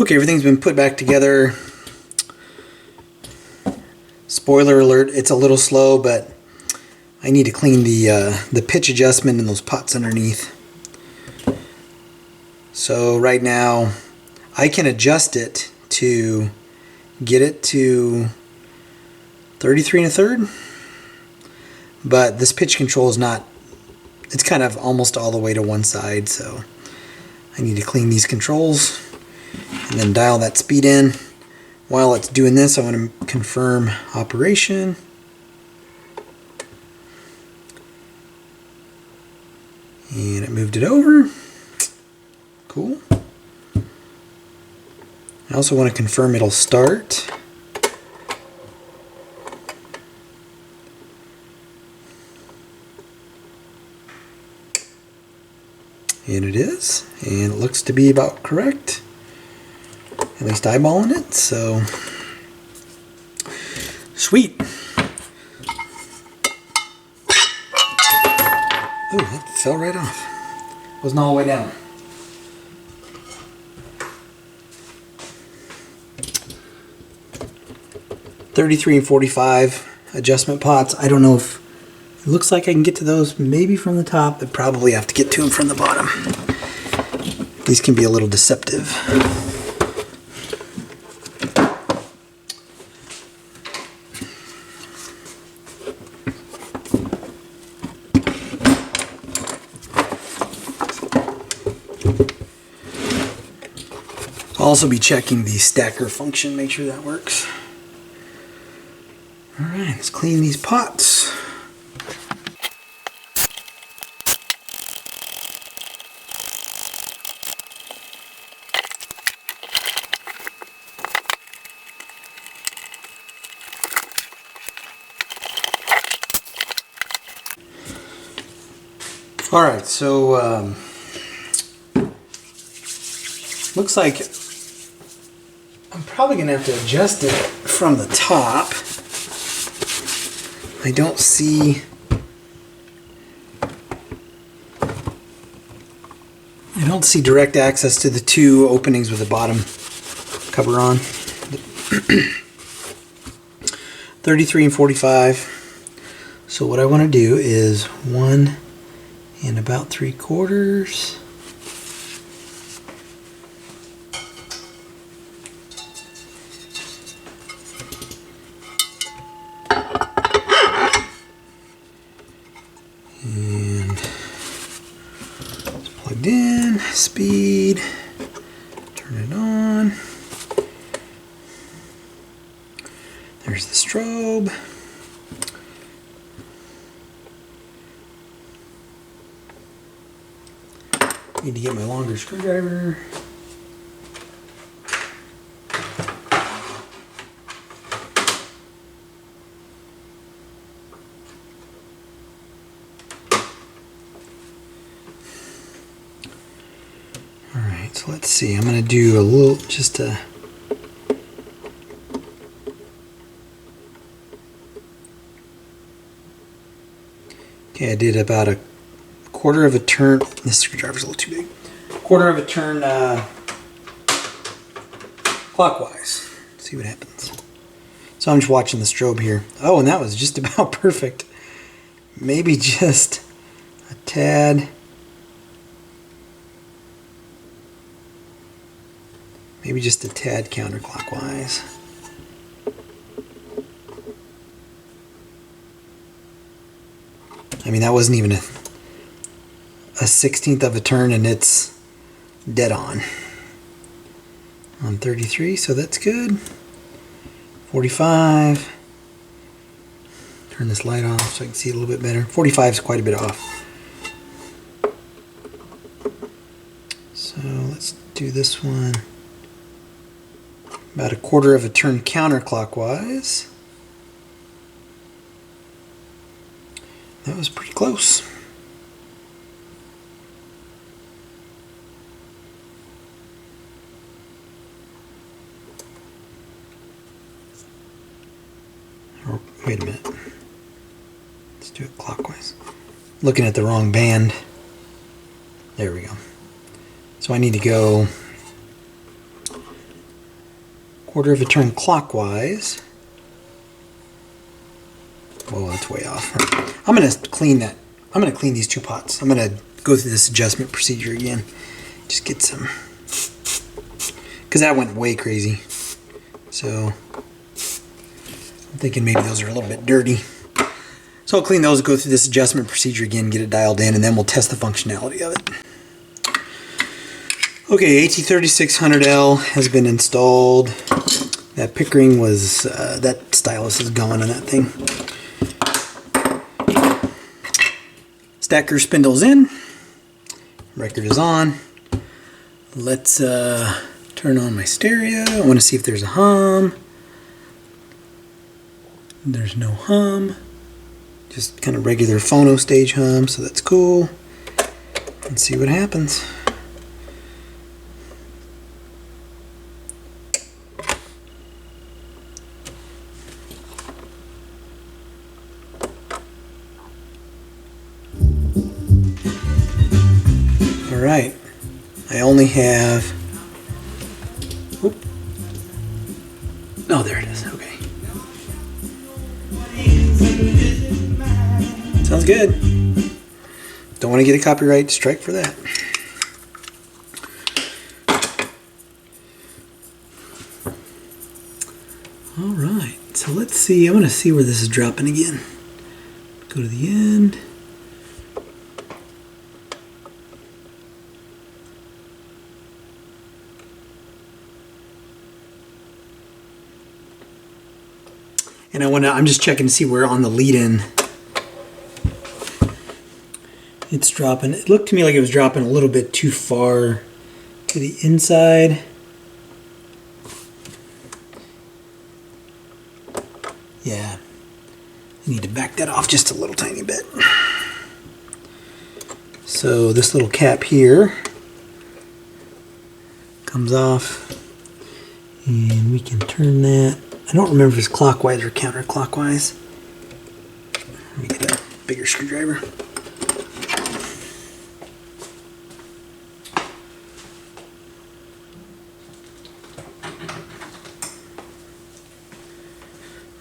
Okay, everything's been put back together. Spoiler alert, it's a little slow, but I need to clean the pitch adjustment and those pots underneath. So right now, I can adjust it to get it to 33 1/3, but this pitch control is not, it's kind of almost all the way to one side, so I need to clean these controls and then dial that speed in. While it's doing this, I want to confirm operation. And it moved it over. Cool. I also want to confirm it'll start. And it is. And it looks to be about correct. At least eyeballing it, so sweet. Oh, that fell right off. Wasn't all the way down. $33 and $45 adjustment pots. I don't know if it looks like I can get to those maybe from the top. I probably have to get to them from the bottom. These can be a little deceptive. I'll also be checking the stacker function, make sure that works. Alright, let's clean these pots. Alright, so looks like I'm probably going to have to adjust it from the top. I don't see direct access to the two openings with the bottom cover on. 33 and 45. So what I want to do is 1 and about 3/4. In, speed, turn it on. There's the strobe. Need to get my longer screwdriver. So let's see, I'm going to do a little, okay, I did about a 1/4 of a turn. This screwdriver's a little too big. 1/4 of a turn clockwise. Let's see what happens. So I'm just watching the strobe here. Oh, and that was just about perfect. Maybe just a tad. Maybe just a tad counterclockwise. I mean, that wasn't even a 1/16 of a turn, and it's dead on 33, so that's good. 45. Turn this light off so I can see it a little bit better. 45 is quite a bit off. So let's do this one. About a 1/4 of a turn counterclockwise. That was pretty close. Or, wait a minute. Let's do it clockwise. Looking at the wrong band. There we go. So I need to go quarter of a turn clockwise. Whoa, that's way off. I'm going to clean that. I'm going to clean these two pots. I'm going to go through this adjustment procedure again. Just get some, because that went way crazy. So I'm thinking maybe those are a little bit dirty. So I'll clean those, go through this adjustment procedure again, get it dialed in, and then we'll test the functionality of it. Okay, AT3600L has been installed. That Pickering was, that stylus is gone on that thing. Stacker spindle's in. Record is on. Let's turn on my stereo. I want to see if there's a hum. There's no hum. Just kind of regular phono stage hum, so that's cool. Let's see what happens. Alright, I only have, oop. Oh, there it is, okay. Sounds good. Don't want to get a copyright strike for that. Alright, so let's see, I want to see where this is dropping again. Go to the end. And I'm just checking to see where on the lead-in it's dropping. It looked to me like it was dropping a little bit too far to the inside. Yeah, I need to back that off just a little tiny bit. So this little cap here comes off, and we can turn that. I don't remember if it's clockwise or counterclockwise. Let me get a bigger screwdriver.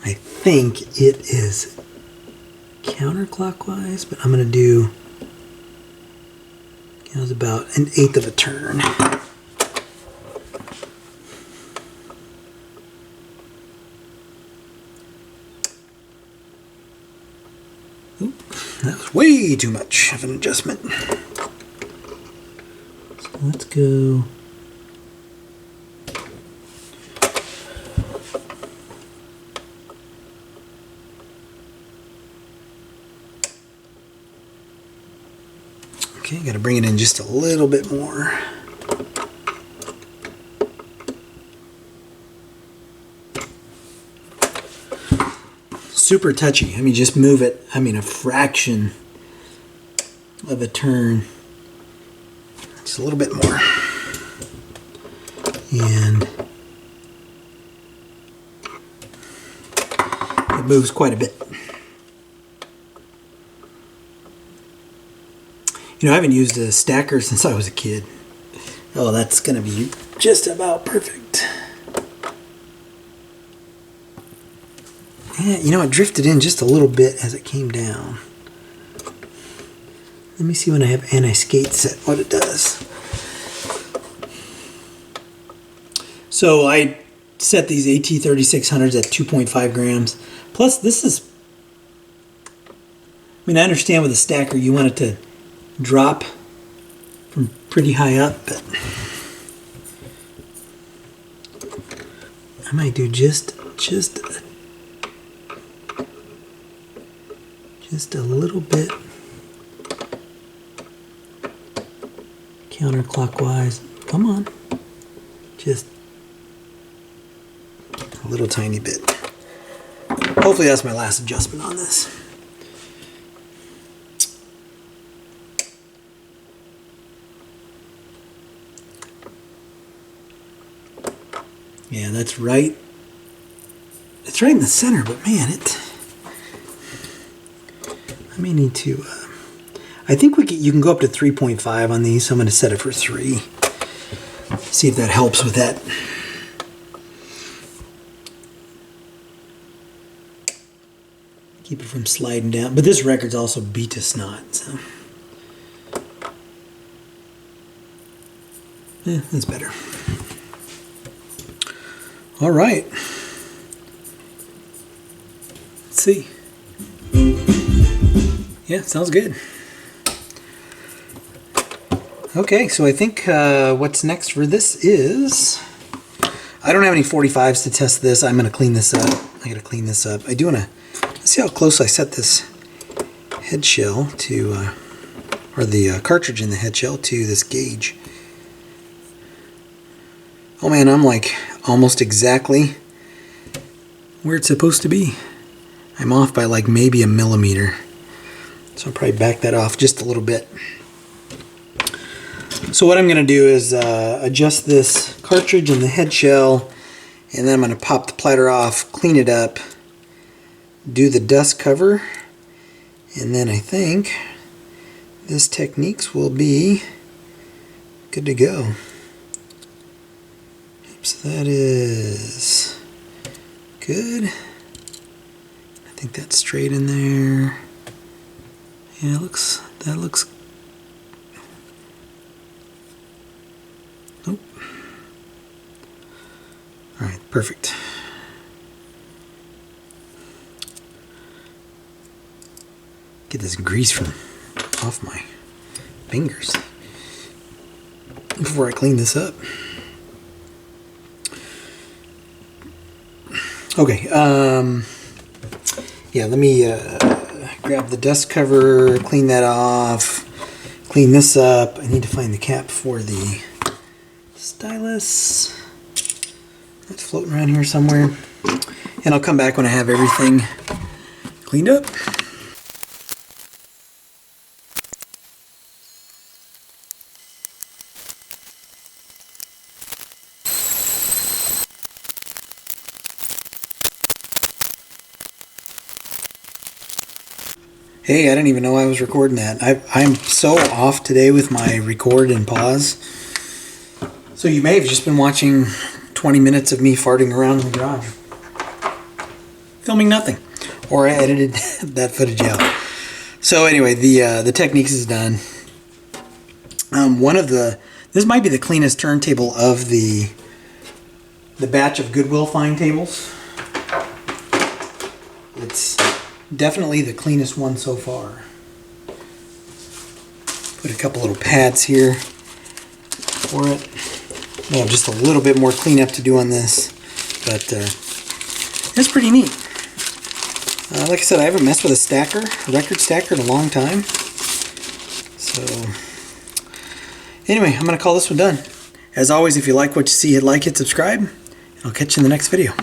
I think it is counterclockwise, but I'm going to do, it was about 1/8 of a turn. That was way too much of an adjustment. So let's go. Okay, got to bring it in just a little bit more. Super touchy. I mean, just move it, I mean, a fraction of a turn. Just a little bit more. And it moves quite a bit. You know, I haven't used a stacker since I was a kid. Oh, that's going to be just about perfect. Yeah, you know, it drifted in just a little bit as it came down. Let me see when I have anti-skate set what it does. So I set these AT3600s at 2.5 grams. Plus this is, I mean, I understand with a stacker you want it to drop from pretty high up, but I might do just a little bit counterclockwise. Come on. Just a little tiny bit. Hopefully that's my last adjustment on this. Yeah, that's right. It's right in the center, but man, I may need to, I think you can go up to 3.5 on these, so I'm going to set it for 3. See if that helps with that Keep it from sliding down. But this record's also beat to snot, so. Yeah, that's better. All right. Let's see. Yeah, sounds good. Okay, so I think what's next for this is, I don't have any 45s to test this. I'm going to clean this up. I got to clean this up. I do want to see how close I set this head shell to, or the cartridge in the head shell to this gauge. Oh man, I'm like almost exactly where it's supposed to be. I'm off by like maybe a millimeter. So I'll probably back that off just a little bit. So what I'm going to do is adjust this cartridge and the head shell, and then I'm going to pop the platter off, clean it up, do the dust cover, and then I think this Technics will be good to go. So that is good. I think that's straight in there. Yeah, that looks. Nope. All right, perfect. Get this grease from off my fingers before I clean this up. Okay, yeah, let me grab the dust cover, clean that off, clean this up. I need to find the cap for the stylus. That's floating around here somewhere. And I'll come back when I have everything cleaned up. Hey, I didn't even know I was recording that. I'm so off today with my record and pause. So you may have just been watching 20 minutes of me farting around in the garage. Filming nothing. Or I edited that footage out. So anyway, the Technics is done. This might be the cleanest turntable of the batch of Goodwill fine tables. It's definitely the cleanest one so far. Put a couple little pads here for it. I have just a little bit more cleanup to do on this, but it's pretty neat. Like I said, I haven't messed with a record stacker in a long time. So anyway, I'm going to call this one done. As always, if you like what you see, hit like, hit subscribe, and I'll catch you in the next video.